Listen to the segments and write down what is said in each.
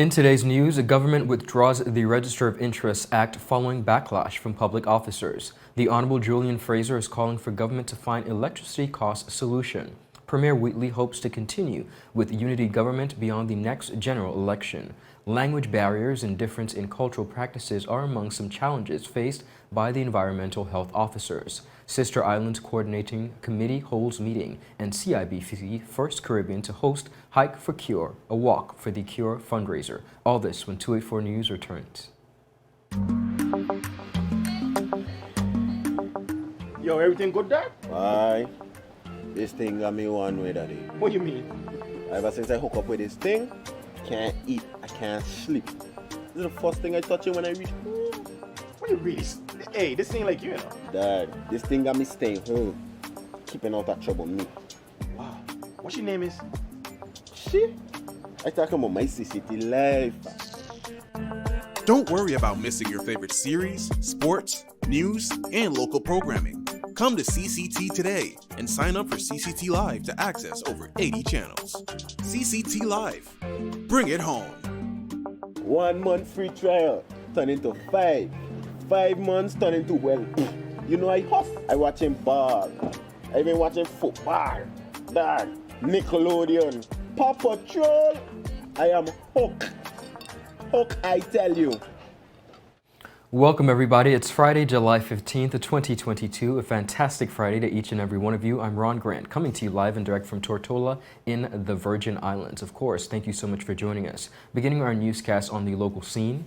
In today's news, the government withdraws the Register of Interests Act following backlash from public officers. The Honorable Julian Fraser is calling for government to find electricity cost solution. Premier Wheatley hopes to continue with unity government beyond the next general election. Language barriers and difference in cultural practices are among some challenges faced by the environmental health officers. Sister Islands Coordinating Committee holds meeting, and CIBC First Caribbean to host Hike for Cure, a walk for the Cure Fundraiser. All this when 284 News returns. Yo, everything good, Dad? Aye. This thing got me one way, Daddy. What do you mean? Ever since I hook up with this thing, I can't eat, I can't sleep. This is the first thing I touch it when I reach home. What do you really? Hey, this ain't like you, know. Dad, this thing got me staying home, keeping out of trouble me. Wow. What your name is? Shit. I talking about my CCT life. Don't worry about missing your favorite series, sports, news, and local programming. Come to CCT today and sign up for CCT Live to access over 80 channels. CCT Live. Bring it home. 1 month free trial turn into 5. 5 months turn into, well, you know I huff. I watching ball. I been watching football. Dad, Nickelodeon, Paw Patrol. I am hooked. Hook, I tell you. Welcome everybody. It's Friday, July 15th, 2022. A fantastic Friday to each and every one of you. I'm Ron Grant, coming to you live and direct from Tortola in the Virgin Islands. Of course, thank you so much for joining us. Beginning our newscast on the local scene.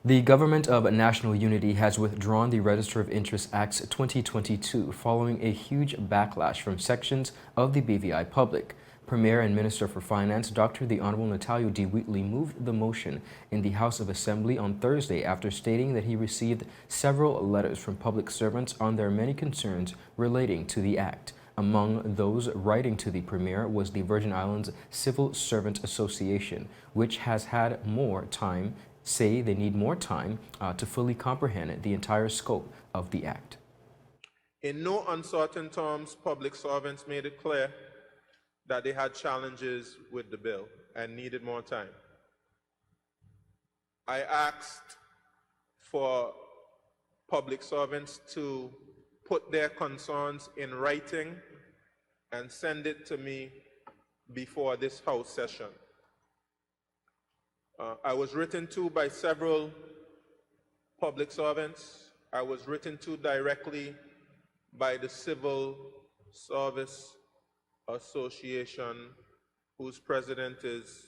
The Government of National Unity has withdrawn the Register of Interests Acts 2022 following a huge backlash from sections of the BVI public. Premier and Minister for Finance, Dr. the Honorable Natalia D. Wheatley, moved the motion in the House of Assembly on Thursday after stating that he received several letters from public servants on their many concerns relating to the act. Among those writing to the Premier was the Virgin Islands Civil Servant Association, which has had more time, say they need more time to fully comprehend the entire scope of the act. In no uncertain terms, public servants made it clear that they had challenges with the bill and needed more time. I asked for public servants to put their concerns in writing and send it to me before this House session. I was written to by several public servants. I was written to directly by the Civil Service Association, whose president is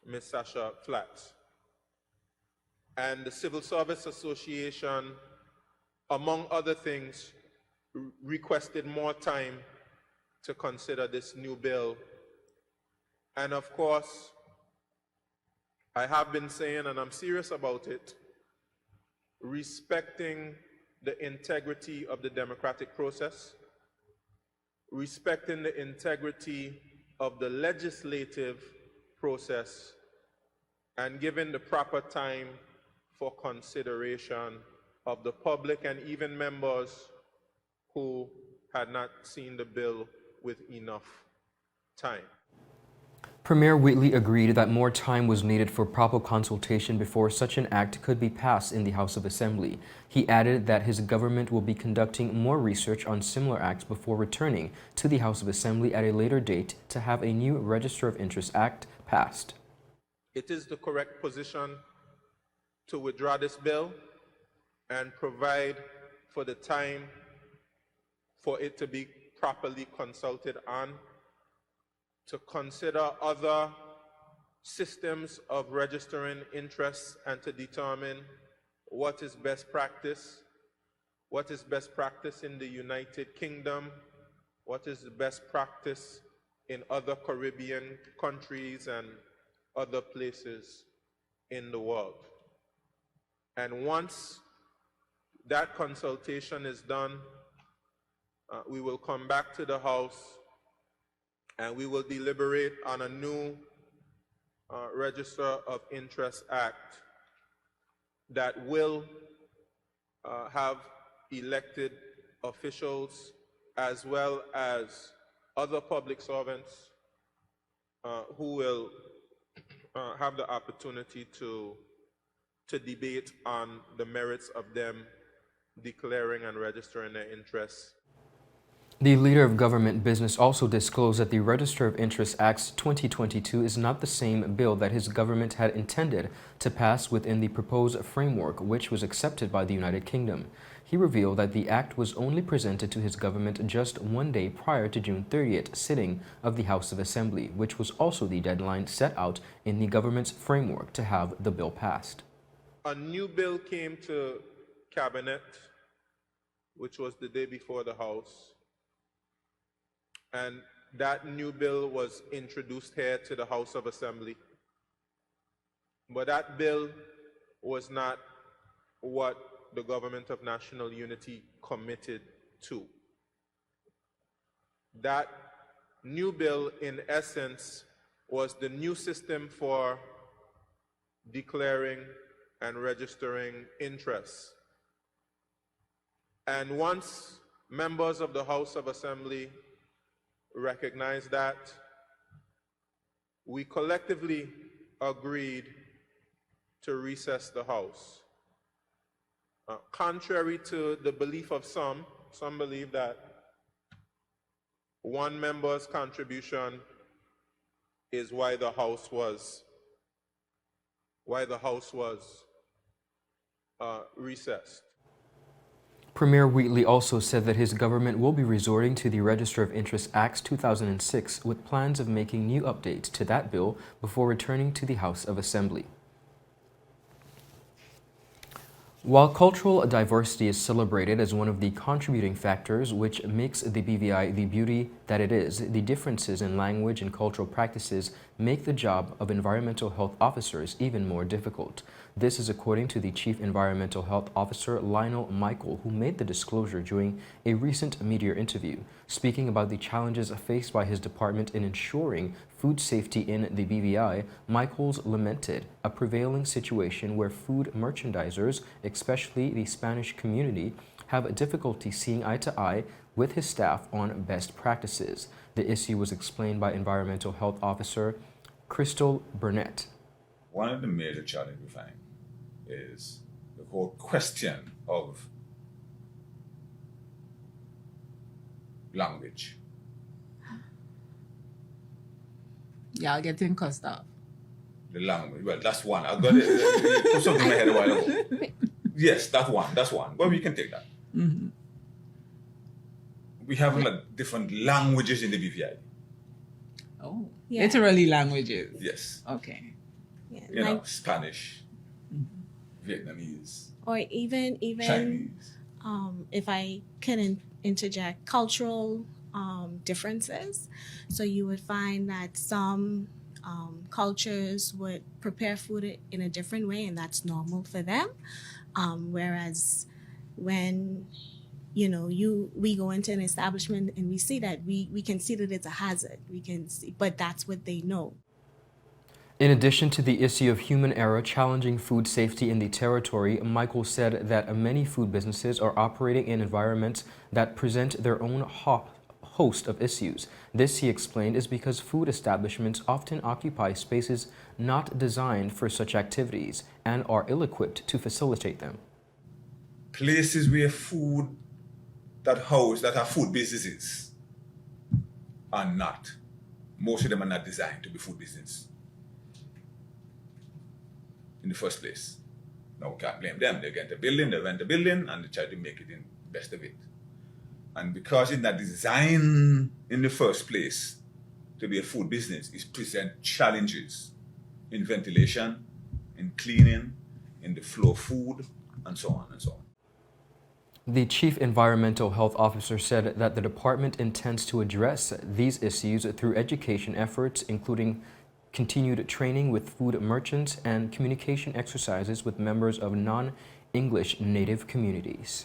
Ms. Sasha Flatts. And the Civil Service Association, among other things, requested more time to consider this new bill. And of course, I have been saying, and I'm serious about it, respecting the integrity of the democratic process, respecting the integrity of the legislative process, and giving the proper time for consideration of the public and even members who had not seen the bill with enough time. Premier Wheatley agreed that more time was needed for proper consultation before such an act could be passed in the House of Assembly. He added that his government will be conducting more research on similar acts before returning to the House of Assembly at a later date to have a new Register of Interest Act passed. It is the correct position to withdraw this bill and provide for the time for it to be properly consulted on, to consider other systems of registering interests and to determine what is best practice in the United Kingdom, what is the best practice in other Caribbean countries and other places in the world. And once that consultation is done, we will come back to the House and we will deliberate on a new Register of Interest Act that will have elected officials as well as other public servants who will have the opportunity to debate on the merits of them declaring and registering their interests. The leader of government business also disclosed that the Register of Interest Act 2022 is not the same bill that his government had intended to pass within the proposed framework, which was accepted by the United Kingdom. He revealed that the act was only presented to his government just one day prior to June 30th sitting of the House of Assembly, which was also the deadline set out in the government's framework to have the bill passed. A new bill came to Cabinet, which was the day before the House. And that new bill was introduced here to the House of Assembly. But that bill was not what the Government of National Unity committed to. That new bill, in essence, was the new system for declaring and registering interests. And once members of the House of Assembly recognize that, we collectively agreed to recess the House. Contrary to the belief of some believe that one member's contribution is why the House was recessed. Premier Wheatley also said that his government will be resorting to the Register of Interest Act 2006 with plans of making new updates to that bill before returning to the House of Assembly. While cultural diversity is celebrated as one of the contributing factors which makes the BVI the beauty that it is, the differences in language and cultural practices make the job of environmental health officers even more difficult. This is according to the Chief Environmental Health Officer Lionel Michael, who made the disclosure during a recent media interview. Speaking about the challenges faced by his department in ensuring food safety in the BVI, Michaels lamented a prevailing situation where food merchandisers, especially the Spanish community, have difficulty seeing eye to eye with his staff on best practices. The issue was explained by Environmental Health Officer Crystal Burnett. One of the major challenges we find is the whole question of language. Y'all getting cussed off. The language, well, that's one. I got it. Put something in my head a while ago. Yes, that's one. Well, we can take that. Mm-hmm. We have like different languages in the BVI. Oh, Yeah. literally languages. Yes. Okay. Yeah, You know, like, Spanish, Vietnamese, or even Chinese. if I can interject, cultural differences. So you would find that some cultures would prepare food in a different way, and that's normal for them. Whereas when we go into an establishment and we see that, we can see that it's a hazard. We can see, but that's what they know. In addition to the issue of human error challenging food safety in the territory, Michael said that many food businesses are operating in environments that present their own host of issues. This, he explained, is because food establishments often occupy spaces not designed for such activities and are ill-equipped to facilitate them. Places where food that are food businesses are not. Most of them are not designed to be food business in the first place. Now, we can't blame them. They get a building, they rent a building, and they try to make it in the best of it. And because it's not designed in the first place to be a food business, it presents challenges in ventilation, in cleaning, in the flow of food, and so on and so on. The Chief Environmental Health Officer said that the department intends to address these issues through education efforts, including continued training with food merchants and communication exercises with members of non-English native communities.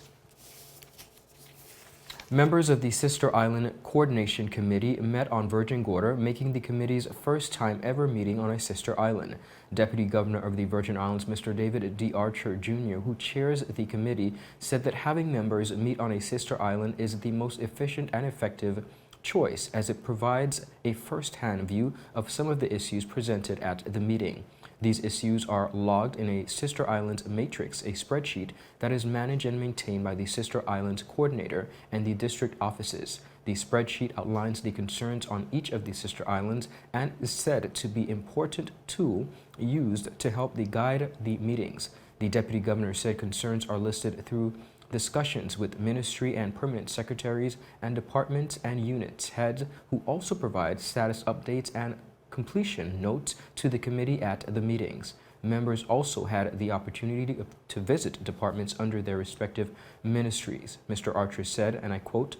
Members of the Sister Island Coordination Committee met on Virgin Gorda, making the committee's first time ever meeting on a sister island. Deputy Governor of the Virgin Islands, Mr. David D. Archer, Jr., who chairs the committee, said that having members meet on a sister island is the most efficient and effective choice as it provides a first-hand view of some of the issues presented at the meeting. These issues are logged in a Sister Islands matrix, a spreadsheet that is managed and maintained by the Sister Islands coordinator and the district offices. The spreadsheet outlines the concerns on each of the sister islands and is said to be an important tool used to help guide the meetings. The Deputy Governor said concerns are listed through discussions with ministry and permanent secretaries and departments and units heads, who also provide status updates and completion notes to the committee at the meetings. Members also had the opportunity to visit departments under their respective ministries. Mr. Archer said, and I quote,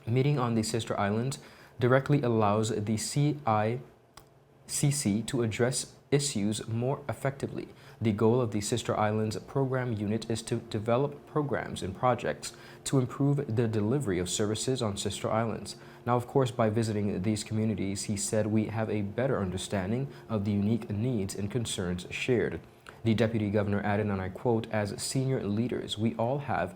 "Meeting on the Sister Islands directly allows the CIBC to address issues more effectively. The goal of the Sister Islands Program Unit is to develop programs and projects to improve the delivery of services on Sister Islands. Now, of course, by visiting these communities, he said, we have a better understanding of the unique needs and concerns shared." The Deputy Governor added, and I quote, "As senior leaders, we all have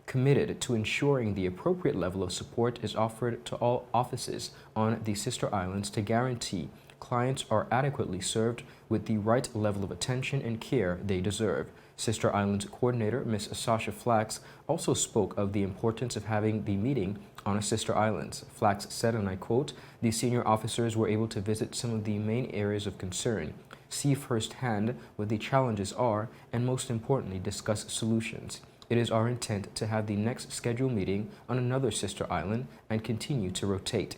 committed to ensuring the appropriate level of support is offered to all offices on the Sister Islands to guarantee clients are adequately served with the right level of attention and care they deserve." Sister Islands Coordinator Ms. Sasha Flax also spoke of the importance of having the meeting on a Sister Islands. Flax said, and I quote, "The senior officers were able to visit some of the main areas of concern, see firsthand what the challenges are, and most importantly, discuss solutions. It is our intent to have the next scheduled meeting on another sister island and continue to rotate."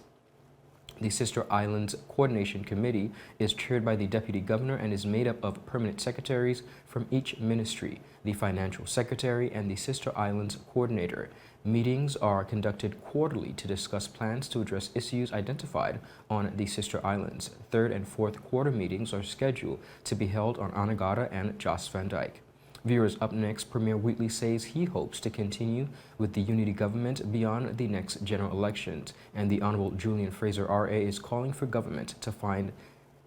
The Sister Islands Coordination Committee is chaired by the Deputy Governor and is made up of permanent secretaries from each ministry, the Financial Secretary, and the Sister Islands Coordinator. Meetings are conducted quarterly to discuss plans to address issues identified on the Sister Islands. Third and fourth quarter meetings are scheduled to be held on Anegada and Joss Van Dyke. Viewers, up next, Premier Wheatley says he hopes to continue with the unity government beyond the next general elections, and the Honorable Julian Fraser RA is calling for government to find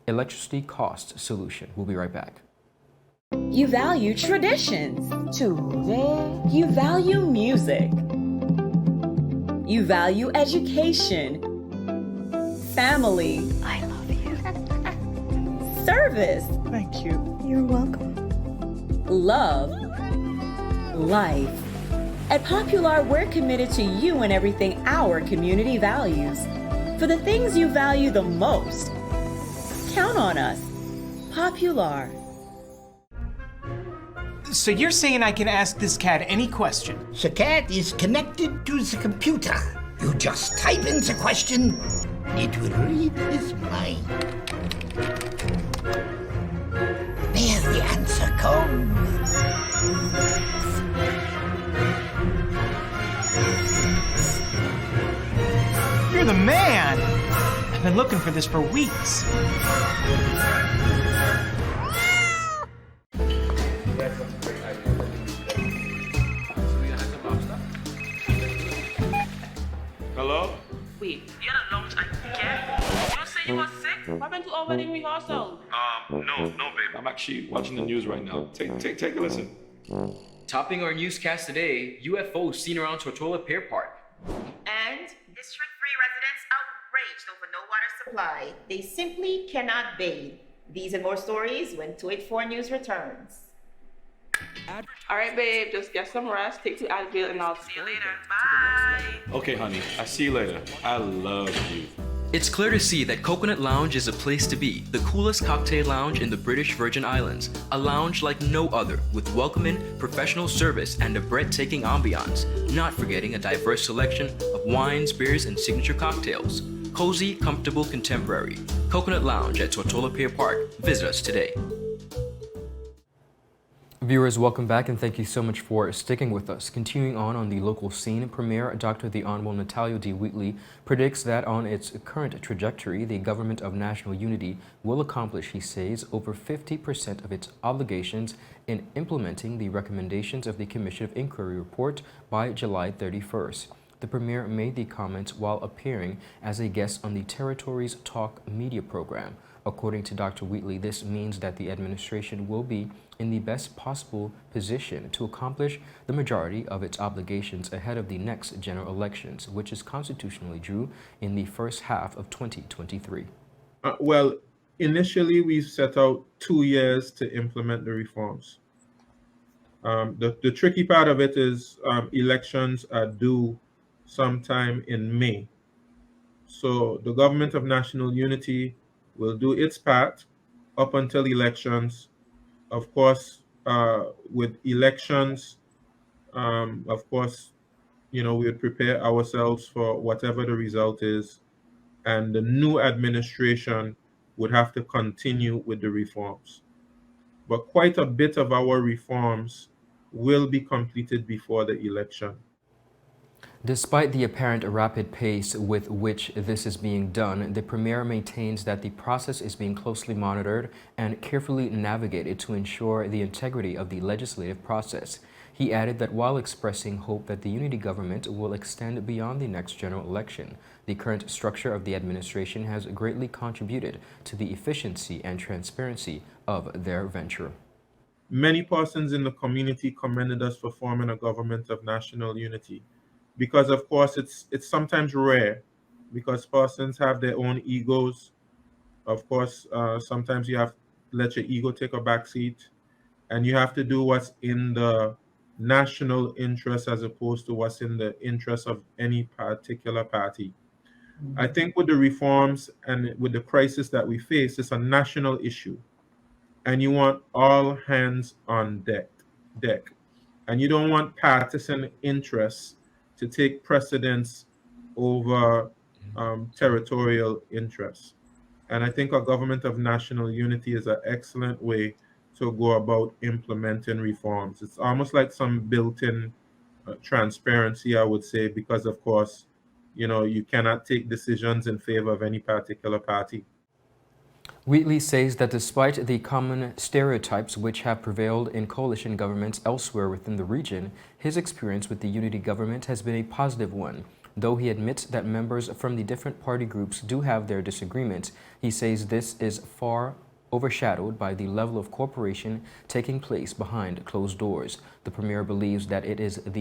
electricity cost solution. We'll be right back. You value traditions. Today, you value music. You value education. Family. I love you. Service. Thank you. You're welcome. Love, life. At Popular, we're committed to you and everything our community values. For the things you value the most, count on us. Popular. So you're saying I can ask this cat any question? The cat is connected to the computer. You just type in the question, it will read his mind. There the answer comes. You're the man! I've been looking for this for weeks. Hello? Wait, you had a lunch again? You say you were sick? What happened to our wedding rehearsal? No, babe. I'm actually watching the news right now. Take a listen. Topping our newscast today, UFOs seen around Tortola Pier Park. And District 3 residents outraged over no water supply. They simply cannot bathe. These and more stories when 284 News returns. All right, babe, just get some rest, take 2 Advil, and I'll see you later. Bye. Okay, honey. I see you later. I love you. It's clear to see that Coconut Lounge is a place to be, the coolest cocktail lounge in the British Virgin Islands. A lounge like no other, with welcoming, professional service, and a breathtaking ambiance. Not forgetting a diverse selection of wines, beers, and signature cocktails. Cozy, comfortable, contemporary. Coconut Lounge at Tortola Pier Park. Visit us today. Viewers, welcome back and thank you so much for sticking with us. Continuing on the local scene, Premier Dr. the Honorable Natalia D. Wheatley predicts that on its current trajectory, the Government of National Unity will accomplish, he says, over 50% of its obligations in implementing the recommendations of the Commission of Inquiry report by July 31st. The Premier made the comments while appearing as a guest on the Territories Talk media program. According to Dr. Wheatley, this means that the administration will be in the best possible position to accomplish the majority of its obligations ahead of the next general elections, which is constitutionally due in the first half of 2023. Well, initially we set out 2 years to implement the reforms. The tricky part of it is elections are due sometime in May. So the government of national unity will do its part up until elections. Of course, with elections, of course, we would prepare ourselves for whatever the result is, and the new administration would have to continue with the reforms. But quite a bit of our reforms will be completed before the election. Despite the apparent rapid pace with which this is being done, the Premier maintains that the process is being closely monitored and carefully navigated to ensure the integrity of the legislative process. He added that while expressing hope that the unity government will extend beyond the next general election, the current structure of the administration has greatly contributed to the efficiency and transparency of their venture. Many persons in the community commended us for forming a government of national unity, because of course it's sometimes rare, because persons have their own egos. Of course, sometimes you have to let your ego take a backseat, and you have to do what's in the national interest as opposed to what's in the interest of any particular party. I think with the reforms and with the crisis that we face, it's a national issue, and you want all hands on deck. And you don't want partisan interests to take precedence over territorial interests. And I think a government of national unity is an excellent way to go about implementing reforms. It's almost like some built-in transparency, I would say, because of course, you cannot take decisions in favor of any particular party. Wheatley says that despite the common stereotypes which have prevailed in coalition governments elsewhere within the region, his experience with the unity government has been a positive one. Though he admits that members from the different party groups do have their disagreements, he says this is far overshadowed by the level of cooperation taking place behind closed doors. The Premier believes that it is in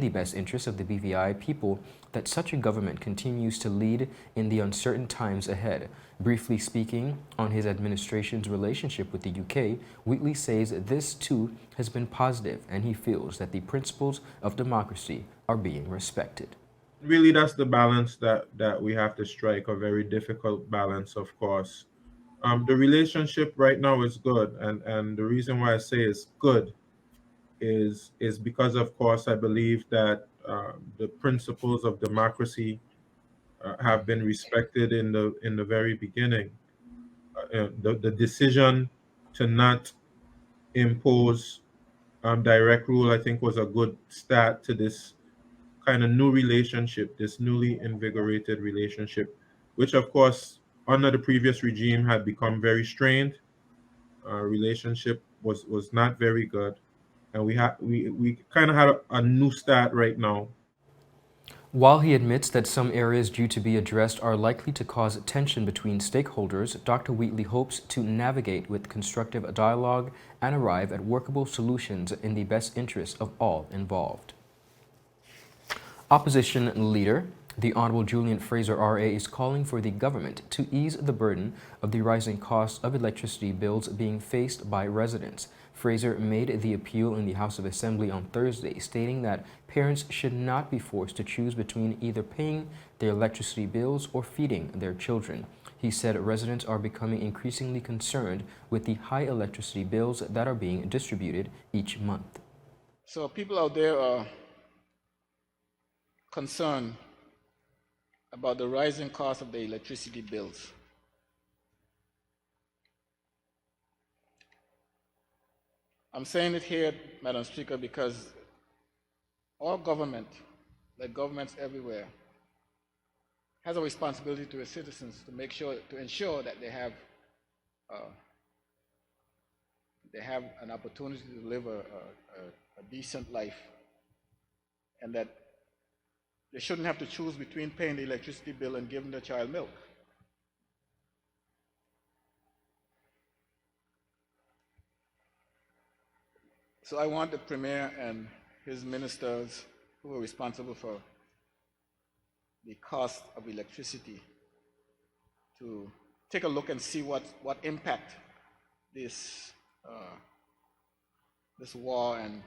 the best interest of the BVI people that such a government continues to lead in the uncertain times ahead. Briefly speaking on his administration's relationship with the UK, Wheatley says this too has been positive, and he feels that the principles of democracy are being respected. Really, that's the balance that we have to strike, a very difficult balance, of course. The relationship right now is good, and the reason why I say it's good is because, of course, I believe that the principles of democracy have been respected in the very beginning. The decision to not impose direct rule, I think, was a good start to this kind of new relationship, this newly invigorated relationship, which, of course, under the previous regime had become very strained. Relationship was not very good, and we kind of had a new start right now. While he admits that some areas due to be addressed are likely to cause tension between stakeholders, Dr. Wheatley hopes to navigate with constructive dialogue and arrive at workable solutions in the best interest of all involved. Opposition leader, the Honorable Julian Fraser RA, is calling for the government to ease the burden of the rising cost of electricity bills being faced by residents. Fraser made the appeal in the House of Assembly on Thursday, stating that parents should not be forced to choose between either paying their electricity bills or feeding their children. He said residents are becoming increasingly concerned with the high electricity bills that are being distributed each month. So people out there are concerned about the rising cost of the electricity bills. I'm saying it here, Madam Speaker, because our government, like governments everywhere, has a responsibility to its citizens to ensure that they have an opportunity to live a decent life, and that they shouldn't have to choose between paying the electricity bill and giving their child milk. So I want the Premier and his ministers who are responsible for the cost of electricity to take a look and see what impact this war and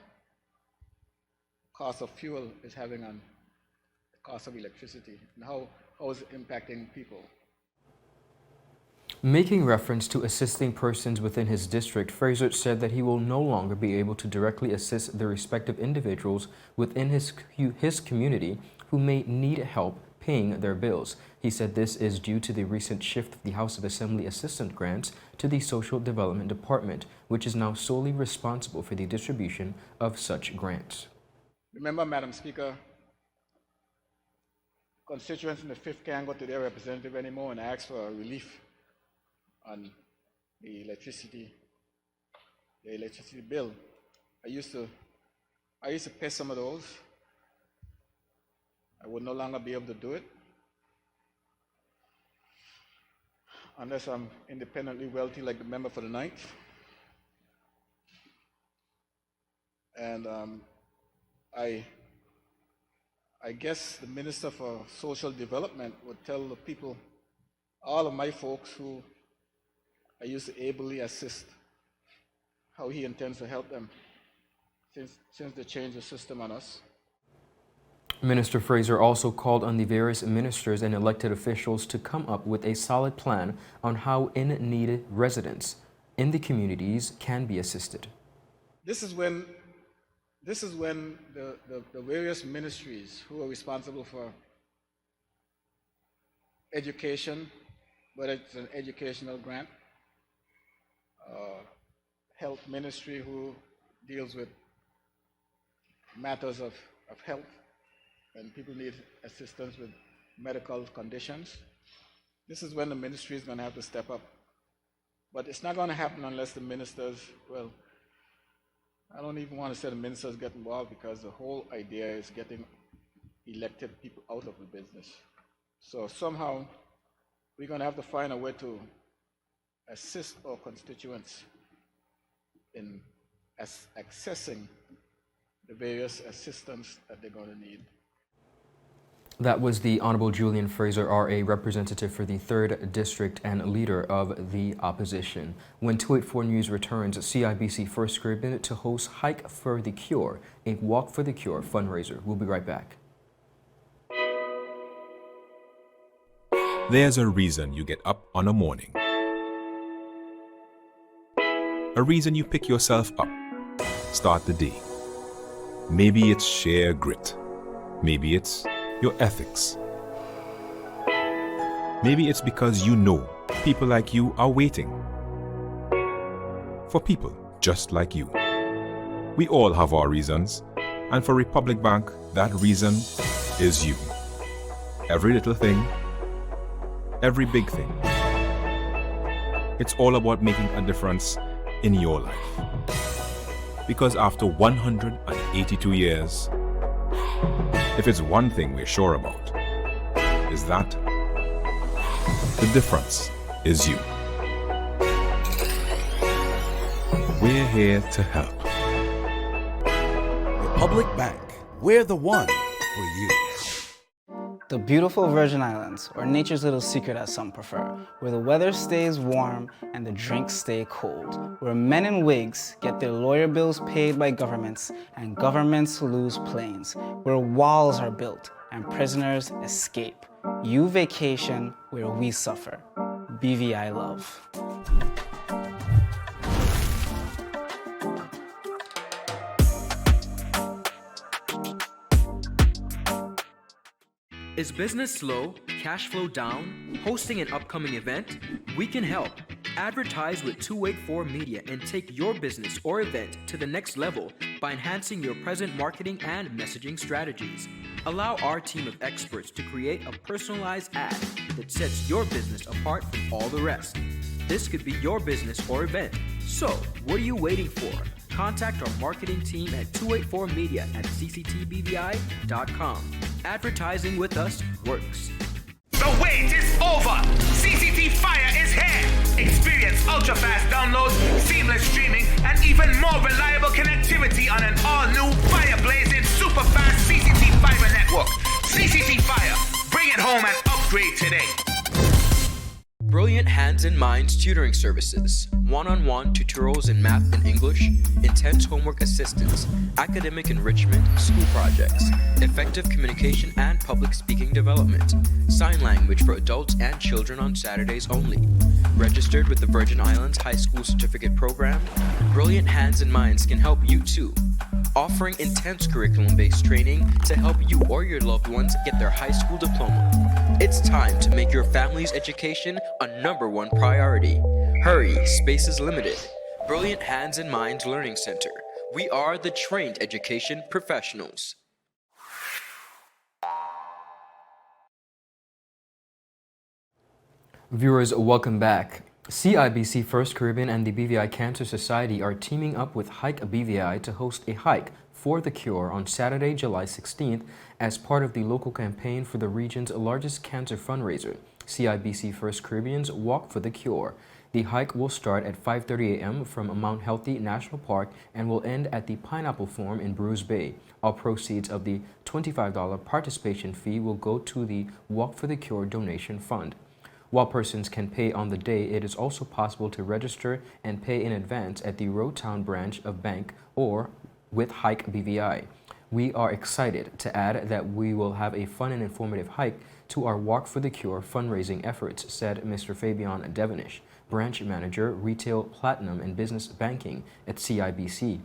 cost of fuel is having on the cost of electricity, and how is it impacting people. Making reference to assisting persons within his district, Fraser said that he will no longer be able to directly assist the respective individuals within his community who may need help paying their bills. He said this is due to the recent shift of the House of Assembly assistant grants to the Social Development Department, which is now solely responsible for the distribution of such grants. Remember, Madam Speaker, constituents in the 5th can't go to their representative anymore and ask for relief on the electricity bill. I used to pay some of those. I would no longer be able to do it unless I'm independently wealthy like the member for the 9th. And I guess the Minister for Social Development would tell the people, all of my folks who I used to ably assist, how he intends to help them since they changed the system on us. Minister Fraser also called on the various ministers and elected officials to come up with a solid plan on how in-need residents in the communities can be assisted. This is when the various ministries who are responsible for education, whether it's an educational grant, health ministry who deals with matters of health, and people need assistance with medical conditions. This is when the ministry is going to have to step up. But it's not going to happen unless the ministers, well, I don't even want to say the ministers get involved, because the whole idea is getting elected people out of the business. So somehow we're going to have to find a way to assist our constituents in accessing the various assistance that they're going to need. That was the Honorable Julian Fraser, RA, representative for the 3rd District and leader of the opposition. When 284 News returns, CIBC First Caribbean to host Hike for the Cure, a Walk for the Cure fundraiser. We'll be right back. There's a reason you get up on a morning. A reason you pick yourself up, start the day. Maybe it's sheer grit. Maybe it's your ethics. Maybe it's because you know people like you are waiting for people just like you. We all have our reasons, and for Republic Bank, that reason is you. Every little thing, every big thing. It's all about making a difference in your life. Because after 182 years, if it's one thing we're sure about, is that the difference is you. We're here to help. Republic Bank, we're the one for you. The beautiful Virgin Islands, or nature's little secret as some prefer, where the weather stays warm and the drinks stay cold, where men in wigs get their lawyer bills paid by governments and governments lose planes, where walls are built and prisoners escape. You vacation where we suffer. BVI Love. Is business slow, cash flow down, hosting an upcoming event? We can help. Advertise with 284 Media and take your business or event to the next level by enhancing your present marketing and messaging strategies. Allow our team of experts to create a personalized ad that sets your business apart from all the rest. This could be your business or event. So, what are you waiting for? Contact our marketing team at 284media at cctbvi.com. Advertising with us works. The The wait is over. CCT Fire is here. Experience ultra-fast downloads, seamless streaming, and even more reliable connectivity on an all-new fire-blazing super-fast CCT Fiber network. CCT Fire. Bring it home and upgrade today. Brilliant Hands and Minds tutoring services, one-on-one tutorials in math and English, intense homework assistance, academic enrichment, school projects, effective communication and public speaking development, sign language for adults and children on Saturdays only. Registered with the Virgin Islands High School Certificate Program, Brilliant Hands and Minds can help you too. Offering intense curriculum-based training to help you or your loved ones get their high school diploma. It's time to make your family's education a #1 priority. Hurry, space is limited. Brilliant Hands and Minds Learning Center. We are the trained education professionals. Viewers, welcome back. CIBC First Caribbean and the BVI Cancer Society are teaming up with Hike BVI to host a hike for the cure on Saturday, July 16th as part of the local campaign for the region's largest cancer fundraiser, CIBC First Caribbean's Walk for the Cure. The hike will start at 5:30 a.m. from Mount Healthy National Park and will end at the Pineapple Farm in Bruce Bay. All proceeds of the $25 participation fee will go to the Walk for the Cure donation fund. While persons can pay on the day, it is also possible to register and pay in advance at the Roadtown branch of bank or with Hike BVI. We are excited to add that we will have a fun and informative hike to our Walk for the Cure fundraising efforts, said Mr. Fabian Devonish, Branch Manager, Retail, Platinum, and Business Banking at CIBC.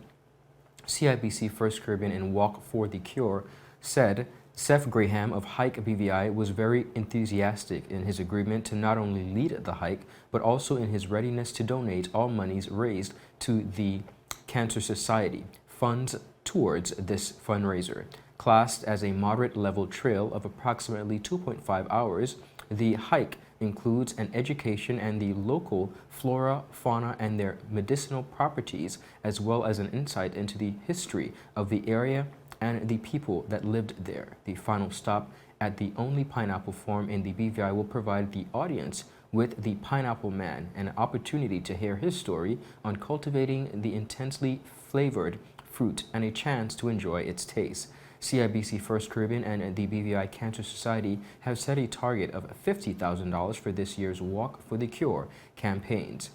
CIBC First Caribbean and Walk for the Cure said Seth Graham of Hike BVI was very enthusiastic in his agreement to not only lead the hike, but also in his readiness to donate all monies raised to the Cancer Society funds towards this fundraiser. Classed as a moderate level trail of approximately 2.5 hours, the hike includes an education and the local flora, fauna, and their medicinal properties, as well as an insight into the history of the area and the people that lived there. The final stop at the only pineapple farm in the BVI will provide the audience with the Pineapple Man, an opportunity to hear his story on cultivating the intensely flavored fruit and a chance to enjoy its taste. CIBC First Caribbean and the BVI Cancer Society have set a target of $50,000 for this year's Walk for the Cure campaigns.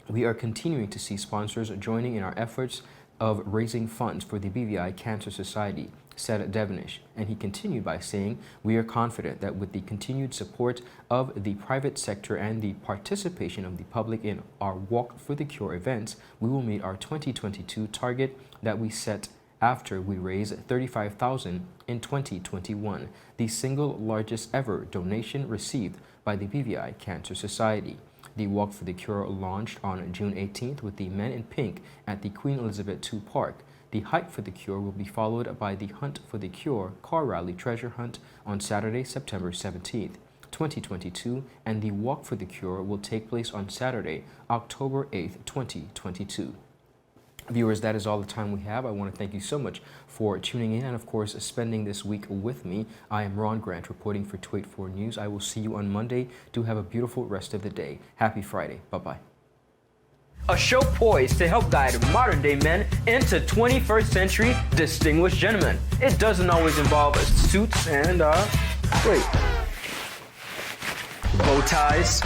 We are continuing to see sponsors joining in our efforts of raising funds for the BVI Cancer Society, said Devonish, and he continued by saying, we are confident that with the continued support of the private sector and the participation of the public in our Walk for the Cure events, we will meet our 2022 target that we set after we raised $35,000 in 2021, the single largest ever donation received by the BVI Cancer Society. The Walk for the Cure launched on June 18th with the Men in Pink at the Queen Elizabeth II Park. The Hike for the Cure will be followed by the Hunt for the Cure car rally treasure hunt on Saturday, September 17th, 2022, and the Walk for the Cure will take place on Saturday, October 8th, 2022. Viewers, that is all the time we have. I want to thank you so much for tuning in and, of course, spending this week with me. I am Ron Grant reporting for 284 News. I will see you on Monday. Do have a beautiful rest of the day. Happy Friday. Bye-bye. A show poised to help guide modern-day men into 21st century distinguished gentlemen. It doesn't always involve suits and, bow ties,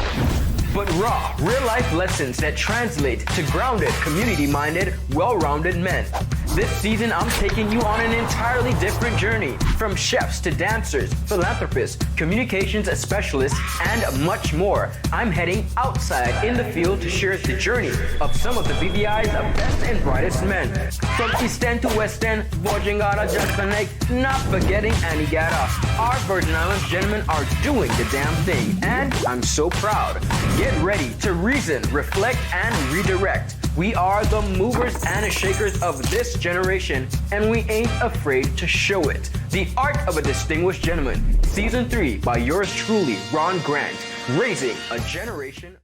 but raw, real-life lessons that translate to grounded, community-minded, well-rounded men. This season, I'm taking you on an entirely different journey, from chefs to dancers, philanthropists, communications specialists, and much more. I'm heading outside in the field to share the journey of some of the BVI's best and brightest men. From East End to West End, Bojangada, Jackson Lake, not forgetting Antigata. Our Virgin Islands gentlemen are doing the damn thing, and I'm so proud. Get ready to reason, reflect, and redirect. We are the movers and shakers of this generation, and we ain't afraid to show it. The Art of a Distinguished Gentleman, Season 3 by yours truly, Ron Grant, raising a generation.